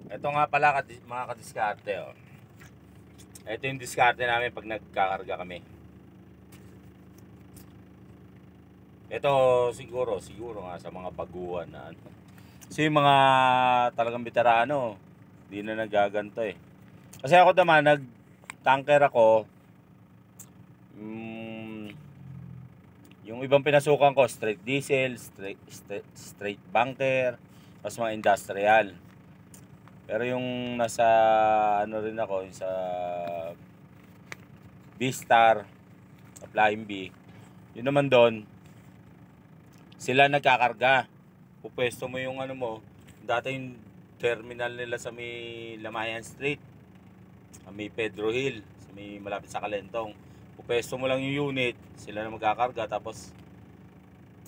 Ito nga pala mga kadiskarte, oh. Ito yung diskarte namin pag nagkakarga kami. Ito siguro nga sa mga baguhan na ano. Kasi yung mga talagang veterano, hindi na nagaganto eh. Kasi ako naman, nag-tanker ako. Yung ibang pinasukan ko, straight diesel, straight bunker, tapos mga industrial. Pero yung nasa ano rin ako, yung sa B-Star, Flying B, yun naman doon, sila nagkakarga. Pupwesto mo yung ano mo, dati yung terminal nila sa may Lamayan Street, sa may Pedro Hill, sa may malapit sa Kalentong. Pupwesto mo lang yung unit, sila na magkakarga, tapos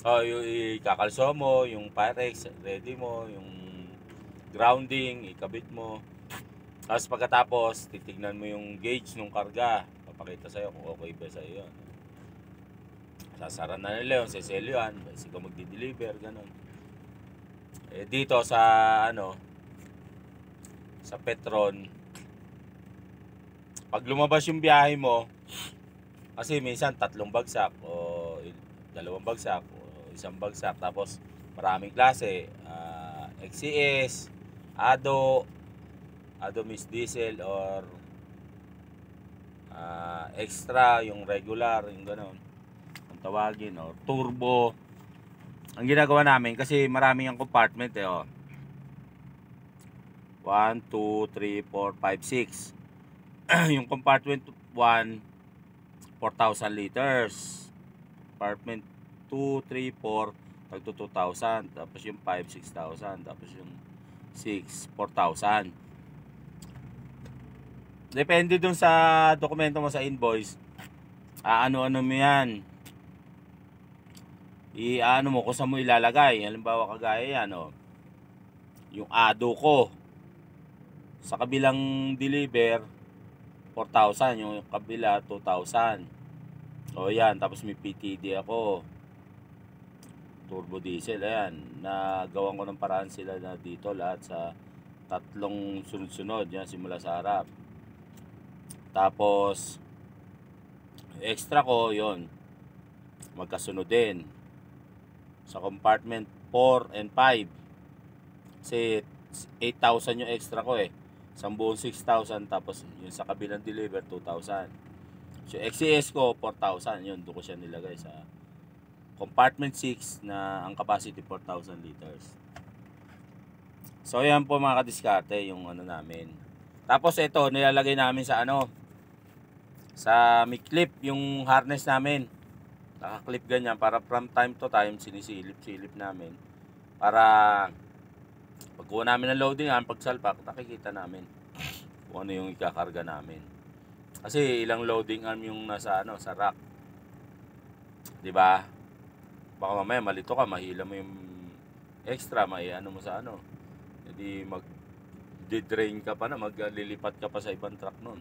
yung ikakalso mo, yung Pyrex, ready mo, yung grounding, ikabit mo. Tapos pagkatapos, titignan mo yung gauge ng karga. Papakita sa'yo kung okay ba sa'yo yun. Sasara na nila yung seselo yan. Kasi kung magdi-deliver, ganun. Eh, dito sa, ano, sa Petron, pag lumabas yung biyahe mo, kasi minsan 3 bagsak o 2 bagsak o 1 bagsak. Tapos maraming klase. XCS, ADO Miss Diesel or extra, yung regular, yung gano'n ang tawagin, or turbo. Ang ginagawa namin, kasi maraming ang compartment eh, oh. 1, 2, 3, 4, 5, 6. Yung compartment 1, 4,000 liters. Compartment 2, 3, 4, tagto 2,000. Tapos yung 5, 6,000. Tapos yung 6, 4,000. Depende dun sa dokumento mo sa invoice. Ano-ano mo yan. I-ano mo kung saan mo ilalagay. Halimbawa kagaya yan, oh. Yung ADO ko, sa kabilang deliver 4,000, yung kabila 2,000. O yan, tapos may PTD ako, turbo diesel, ayan. Nagawan ko ng paraan sila na dito lahat sa 3 sunod-sunod, yan, simula sa harap. Tapos extra ko, yon, magkasunod din sa compartment 4 and 5. Kasi 8,000 yung extra ko eh. Isang buong 6,000, tapos yung sa kabilang deliver 2,000. So XCS ko 4,000, yun, doon ko siya nilagay sa compartment 6 na ang capacity 4,000 liters. So yan po mga kadiskarte yung ano namin. Tapos ito nilalagay namin sa ano, sa may clip, yung harness namin. Naka-clip ganyan para from time to time sinisilip-silip namin para pagkuha namin ng loading, pagsalpak, nakikita namin kung ano yung ikakarga namin. Kasi ilang loading arm yung nasa ano, sa rack. 'Di ba? Baka mamaya malito ka, mahila mo yung extra, ano mo sa ano. Hindi mag-drain ka pa na, maglilipat ka pa sa ibang truck noon.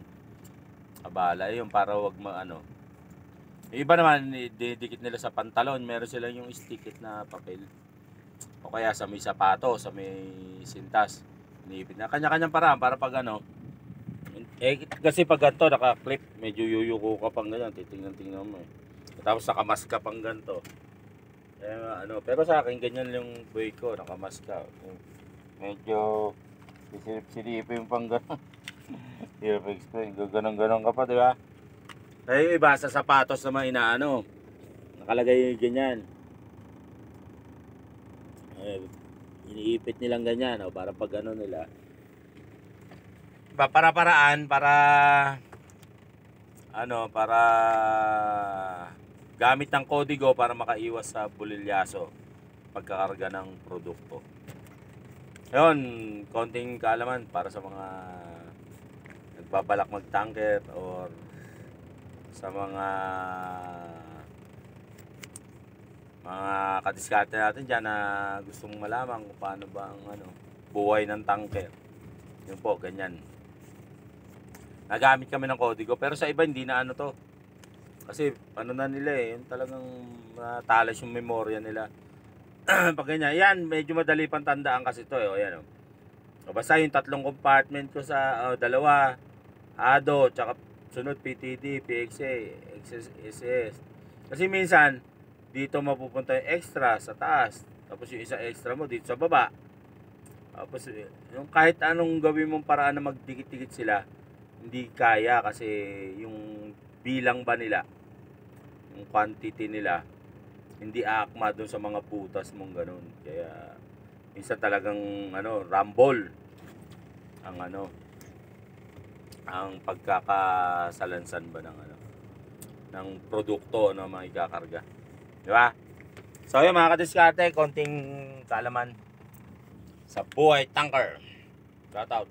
Abala yun, para wag ano. Yung iba naman, didikit nila sa pantalon, meron sila yung stickit na papel. O kaya sa may sapato, sa may sintas. Inipit na kanya-kanyang paraan para pag ano. Kasi pag ganito, naka-clip, medyo yuyuko ka pang ganyan, titingnan-tingnan mo eh. Tapos nakamas ka pang ganito. Ano, pero sa akin ganyan yung buhay ko, nakamas ka. Medyo silip-silipin pang gano'n. Hirap explain, ganon-ganon ka pa, di ba? Kaya yung iba sa sapatos naman inaano, nakalagay ganyan. Iniipit nilang ganyan, o para pag ano nila. Para-paraan, para ano, para gamit ng kodigo para makaiwas sa bulilyaso pagkakarga ng produkto. Yun, konting kaalaman para sa mga nagbabalak mag-tanker or sa mga kadiskarte natin dyan na gustong malaman kung paano ba ang ano, buhay ng tanker. Yun po, ganyan. Nagamit kami ng kodigo, pero sa iba hindi na ano to. Kasi ano na nila eh, yung talagang talas yung memorya nila. Pag ganyan, yan, medyo madali pang tandaan kasi to eh. O yan o. So, basta yung tatlong compartment ko sa dalawa, ADO, tsaka sunod PTD, PXA, XSS. Kasi minsan, dito mapupunta yung extra sa taas. Tapos yung isa extra mo dito sa baba. Tapos yung kahit anong gawin mong paraan na magdikit-dikit sila, hindi kaya kasi yung bilang ba nila, yung quantity nila, hindi aakma doon sa mga butas mong ganun. Kaya minsan talagang rumble ang pagkakasalansan ba ng produkto na mga ikakarga. Di ba? So yun mga kadiskarte, konting kaalaman sa buhay tanker. Shout out.